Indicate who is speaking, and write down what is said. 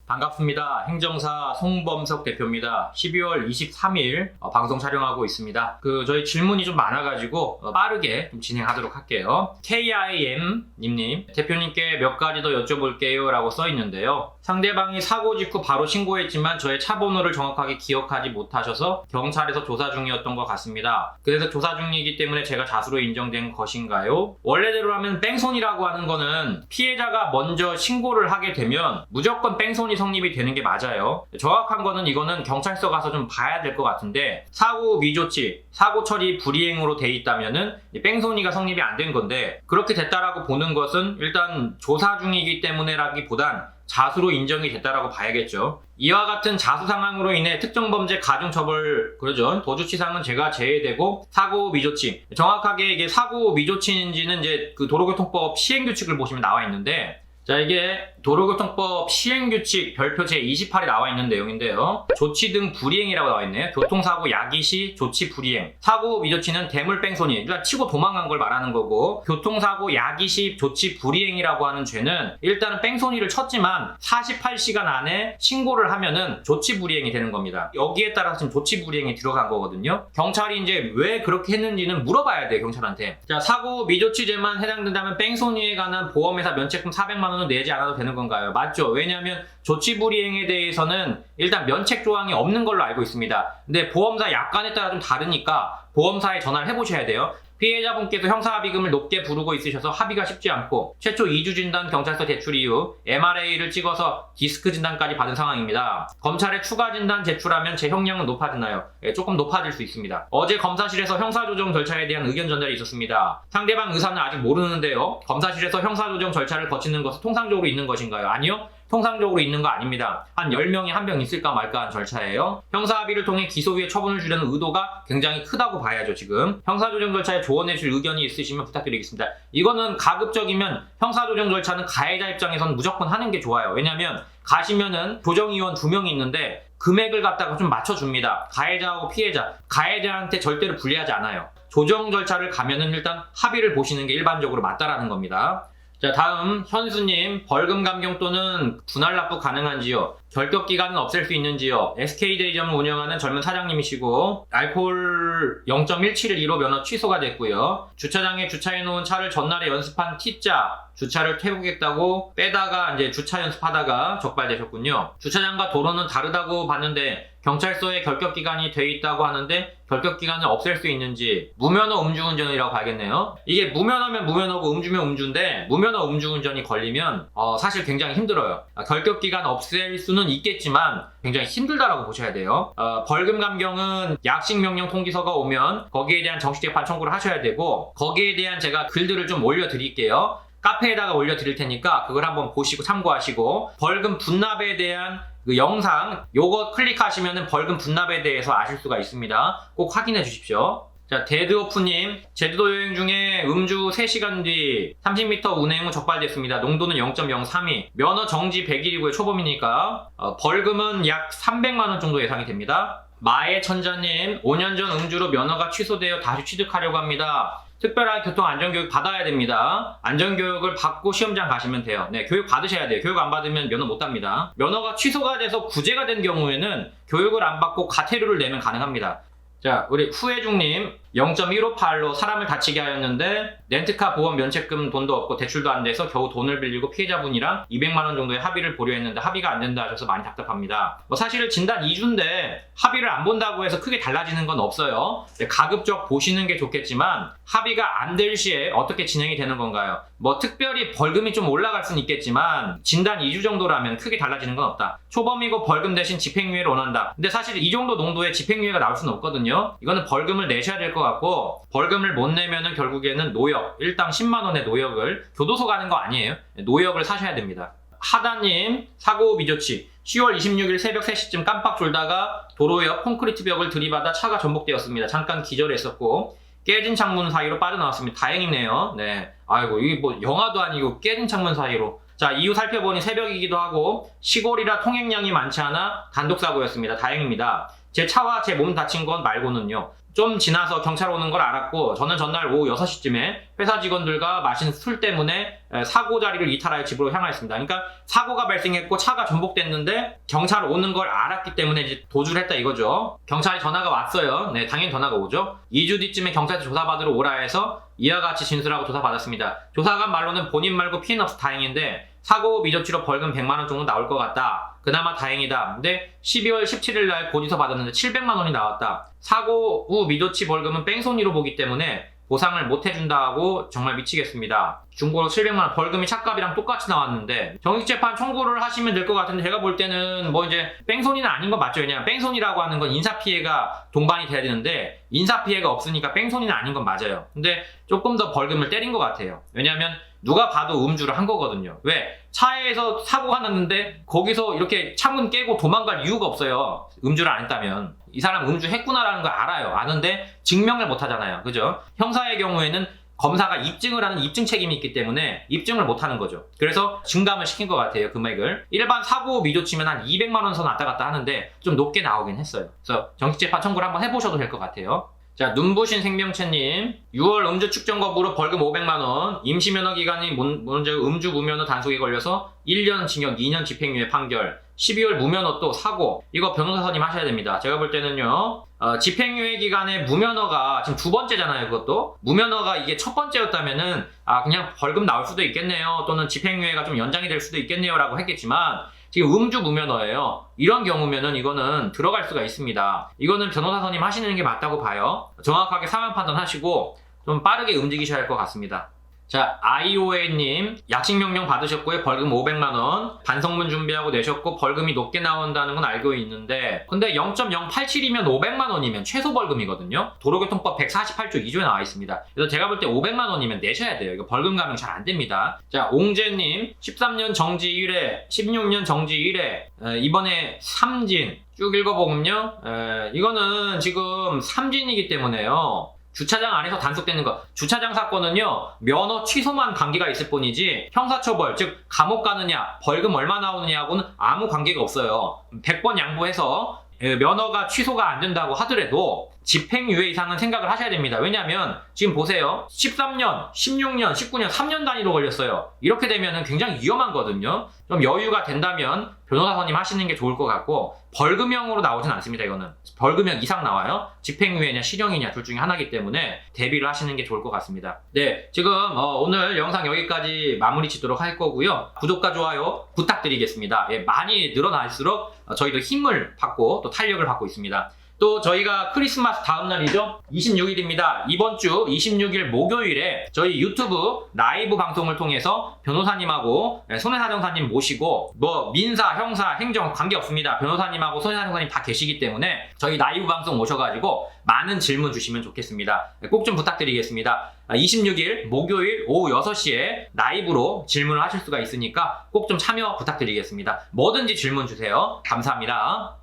Speaker 1: 반갑습니다. 행정사 송범석 대표입니다. 12월 23일 방송 촬영하고 있습니다. 저희 질문이 좀 많아가지고 빠르게 좀 진행하도록 할게요. KIM님, 대표님께 몇 가지 더 여쭤볼게요 라고 써있는데요. 상대방이 사고 직후 바로 신고했지만 저의 차 번호를 정확하게 기억하지 못하셔서 경찰에서 조사 중이었던 것 같습니다. 그래서 조사 중이기 때문에 제가 자수로 인정된 것인가요? 원래대로라면 뺑소니라고 하는 거는 피해자가 먼저 신고를 하게 되면 무조건 뺑소니 성립이 되는 게 맞아요. 정확한 거는 이거는 경찰서 가서 좀 봐야 될 것 같은데, 사고 미조치, 사고 처리 불이행으로 돼 있다면은 뺑소니가 성립이 안 된 건데, 그렇게 됐다라고 보는 것은 일단 조사 중이기 때문에라기보단 자수로 인정이 됐다라고 봐야겠죠. 이와 같은 자수 상황으로 인해 특정범죄 가중처벌, 그러죠. 도주치상은 제가 제외되고, 사고 미조치. 정확하게 이게 사고 미조치인지는 이제 도로교통법 시행규칙을 보시면 나와 있는데, 자, 이게 도로교통법 시행규칙 별표 제28에 나와 있는 내용인데요. 조치 등 불이행이라고 나와 있네요. 교통사고 야기 시 조치 불이행. 사고 미조치는 대물뺑소니, 그러니까 치고 도망간 걸 말하는 거고, 교통사고 야기 시 조치 불이행이라고 하는 죄는 일단은 뺑소니를 쳤지만 48시간 안에 신고를 하면은 조치 불이행이 되는 겁니다. 여기에 따라서 지금 조치 불이행이 들어간 거거든요. 경찰이 이제 왜 그렇게 했는지는 물어봐야 돼요, 경찰한테. 자, 사고 미조치죄만 해당된다면 뺑소니에 관한 보험회사 면책금 400만 원은 내지 않아도 되는 건가요? 맞죠? 왜냐하면 조치불이행에 대해서는 일단 면책 조항이 없는 걸로 알고 있습니다. 근데 보험사 약관에 따라 좀 다르니까 보험사에 전화를 해보셔야 돼요. 피해자분께서 형사합의금을 높게 부르고 있으셔서 합의가 쉽지 않고, 최초 2주 진단 경찰서 제출 이후 MRA를 찍어서 디스크 진단까지 받은 상황입니다. 검찰에 추가 진단 제출하면 제 형량은 높아지나요? 조금 높아질 수 있습니다. 어제 검사실에서 형사조정 절차에 대한 의견 전달이 있었습니다. 상대방 의사는 아직 모르는데요. 검사실에서 형사조정 절차를 거치는 것은 통상적으로 있는 것인가요? 아니요. 통상적으로 있는 거 아닙니다. 한 10명이 한 명 있을까 말까 한 절차예요. 형사합의를 통해 기소후에 처분을 주려는 의도가 굉장히 크다고 봐야죠, 지금. 형사조정 절차에 조언해 줄 의견이 있으시면 부탁드리겠습니다. 이거는 가급적이면 형사조정 절차는 가해자 입장에서는 무조건 하는 게 좋아요. 왜냐면 가시면은 조정위원 2명이 있는데 금액을 갖다가 좀 맞춰줍니다. 가해자하고 피해자. 가해자한테 절대로 불리하지 않아요. 조정 절차를 가면은 일단 합의를 보시는 게 일반적으로 맞다라는 겁니다. 자, 다음 현수님, 벌금 감경 또는 분할 납부 가능한지요? 결격 기간은 없앨 수 있는지요? SK대리점을 운영하는 젊은 사장님이시고, 알코올 0.17을 1호 면허 취소가 됐고요. 주차장에 주차해놓은 차를 전날에 연습한 T자 주차를 태우겠다고 빼다가 이제 주차 연습하다가 적발되셨군요. 주차장과 도로는 다르다고 봤는데 경찰서에 결격 기간이 돼 있다고 하는데 결격 기간을 없앨 수 있는지, 무면허 음주운전이라고 봐야겠네요. 이게 무면허면 무면허고 음주면 음주인데, 무면허 음주운전이 걸리면 사실 굉장히 힘들어요. 결격 기간 없앨 수는 있겠지만 굉장히 힘들다라고 보셔야 돼요. 벌금 감경은 약식명령 통지서가 오면 거기에 대한 정식재판 청구를 하셔야 되고, 거기에 대한 제가 글들을 좀 올려드릴게요. 카페에다가 올려드릴 테니까 그걸 한번 보시고 참고하시고, 벌금 분납에 대한 영상 요거 클릭하시면은 벌금 분납에 대해서 아실 수가 있습니다. 꼭 확인해 주십시오. 자, 데드오프님, 제주도 여행 중에 음주 3시간 뒤 30m 운행 후 적발됐습니다. 농도는 0.03이. 면허 정지 100일이고요. 초범이니까. 벌금은 약 300만 원 정도 예상이 됩니다. 마의 천자님, 5년 전 음주로 면허가 취소되어 다시 취득하려고 합니다. 특별한 교통안전교육 받아야 됩니다. 안전교육을 받고 시험장 가시면 돼요. 네, 교육 받으셔야 돼요. 교육 안 받으면 면허 못 답니다. 면허가 취소가 돼서 구제가 된 경우에는 교육을 안 받고 과태료를 내면 가능합니다. 자, 우리 후회중님, 0.158로 사람을 다치게 하였는데 렌트카 보험 면책금 돈도 없고 대출도 안 돼서 겨우 돈을 빌리고 피해자분이랑 200만 원 정도의 합의를 보려 했는데 합의가 안 된다 하셔서 많이 답답합니다. 사실 진단 2주인데 합의를 안 본다고 해서 크게 달라지는 건 없어요. 가급적 보시는 게 좋겠지만 합의가 안 될 시에 어떻게 진행이 되는 건가요? 특별히 벌금이 좀 올라갈 수는 있겠지만 진단 2주 정도라면 크게 달라지는 건 없다. 초범이고 벌금 대신 집행유예를 원한다. 근데 사실 이 정도 농도의 집행유예가 나올 수는 없거든요. 이거는 벌금을 내셔야 될 것 같고, 벌금을 못 내면은 결국에는 노역, 일당 10만 원의 노역을, 교도소 가는 거 아니에요. 노역을 사셔야 됩니다. 하다님, 사고 미조치. 10월 26일 새벽 3시쯤 깜빡 졸다가 도로 옆 콘크리트 벽을 들이받아 차가 전복되었습니다. 잠깐 기절했었고 깨진 창문 사이로 빠져나왔습니다. 다행이네요. 네. 아이고, 이게 영화도 아니고 깨진 창문 사이로. 자, 이후 살펴보니 새벽이기도 하고 시골이라 통행량이 많지 않아 단독사고였습니다. 다행입니다. 제 차와 제 몸 다친 건 말고는요. 좀 지나서 경찰 오는 걸 알았고 저는 전날 오후 6시쯤에 회사 직원들과 마신 술 때문에 사고 자리를 이탈하여 집으로 향하였습니다. 그러니까 사고가 발생했고 차가 전복됐는데 경찰 오는 걸 알았기 때문에 이제 도주를 했다 이거죠. 경찰에 전화가 왔어요. 네, 당연히 전화가 오죠. 2주 뒤쯤에 경찰서 조사받으러 오라 해서 이와 같이 진술하고 조사받았습니다. 조사관 말로는 본인 말고 피해는 없어 다행인데 사고 미조치로 벌금 100만원 정도 나올 것 같다. 그나마 다행이다. 근데 12월 17일 날 고지서 받았는데 700만원이 나왔다. 사고 후 미조치 벌금은 뺑소니로 보기 때문에 보상을 못 해준다고 정말 미치겠습니다. 중고로 700만원 벌금이 차값이랑 똑같이 나왔는데 정익재판 청구를 하시면 될 것 같은데 제가 볼 때는 뭐 이제 뺑소니는 아닌 건 맞죠. 왜냐면 뺑소니라고 하는 건 인사피해가 동반이 돼야 되는데 인사피해가 없으니까 뺑소니는 아닌 건 맞아요. 근데 조금 더 벌금을 때린 것 같아요. 왜냐면 누가 봐도 음주를 한 거거든요. 왜? 차에서 사고가 났는데 거기서 이렇게 창문 깨고 도망갈 이유가 없어요. 음주를 안 했다면. 이 사람 음주했구나라는 걸 알아요. 아는데 증명을 못 하잖아요. 그죠? 형사의 경우에는 검사가 입증을 하는 입증 책임이 있기 때문에 입증을 못 하는 거죠. 그래서 증감을 시킨 것 같아요. 금액을. 일반 사고 미조치면 한 200만원 선 왔다 갔다 하는데 좀 높게 나오긴 했어요. 그래서 정식재판 청구를 한번 해보셔도 될 것 같아요. 자, 눈부신 생명체님 6월 음주 측정 거부로 벌금 500만원 임시면허 기간이 먼저 음주 무면허 단속에 걸려서 1년 징역 2년 집행유예 판결 12월 무면허 또 사고 이거 변호사 선임 하셔야 됩니다. 제가 볼 때는요 집행유예 기간에 무면허가 지금 두 번째잖아요. 그것도 무면허가 이게 첫 번째였다면은 그냥 벌금 나올 수도 있겠네요 또는 집행유예가 좀 연장이 될 수도 있겠네요 라고 했겠지만 지금 음주 무면허예요. 이런 경우면은 이거는 들어갈 수가 있습니다. 이거는 변호사 선임 하시는 게 맞다고 봐요. 정확하게 상황 판단하시고 좀 빠르게 움직이셔야 할 것 같습니다. 자, IOA님 약식 명령 받으셨고요. 벌금 500만원 반성문 준비하고 내셨고 벌금이 높게 나온다는 건 알고 있는데 근데 0.087이면 500만원이면 최소 벌금이거든요. 도로교통법 148조 2조에 나와 있습니다. 그래서 제가 볼 때 500만원이면 내셔야 돼요. 이거 벌금 감형 잘 안 됩니다. 자, 옹재님 13년 정지 1회 16년 정지 1회 이번에 3진 쭉 읽어보면요 이거는 지금 3진이기 때문에요. 주차장 안에서 단속되는 것. 주차장 사건은요, 면허 취소만 관계가 있을 뿐이지, 형사처벌, 즉, 감옥 가느냐, 벌금 얼마 나오느냐하고는 아무 관계가 없어요. 100번 양보해서 면허가 취소가 안 된다고 하더라도 집행유예 이상은 생각을 하셔야 됩니다. 왜냐하면 지금 보세요. 13년, 16년, 19년, 3년 단위로 걸렸어요. 이렇게 되면 굉장히 위험하거든요. 좀 여유가 된다면 변호사 선임 하시는 게 좋을 것 같고 벌금형으로 나오진 않습니다. 이거는 벌금형 이상 나와요. 집행유예냐 실형이냐 둘 중에 하나이기 때문에 대비를 하시는 게 좋을 것 같습니다. 네, 지금 오늘 영상 여기까지 마무리 짓도록 할 거고요. 구독과 좋아요 부탁드리겠습니다. 예, 많이 늘어날수록 저희도 힘을 받고 또 탄력을 받고 있습니다. 또 저희가 크리스마스 다음 날이죠. 26일입니다. 이번 주 26일 목요일에 저희 유튜브 라이브 방송을 통해서 변호사님하고 손해사정사님 모시고 뭐 민사, 형사, 행정 관계없습니다. 변호사님하고 손해사정사님 다 계시기 때문에 저희 라이브 방송 오셔가지고 많은 질문 주시면 좋겠습니다. 꼭 좀 부탁드리겠습니다. 26일 목요일 오후 6시에 라이브로 질문을 하실 수가 있으니까 꼭 좀 참여 부탁드리겠습니다. 뭐든지 질문 주세요. 감사합니다.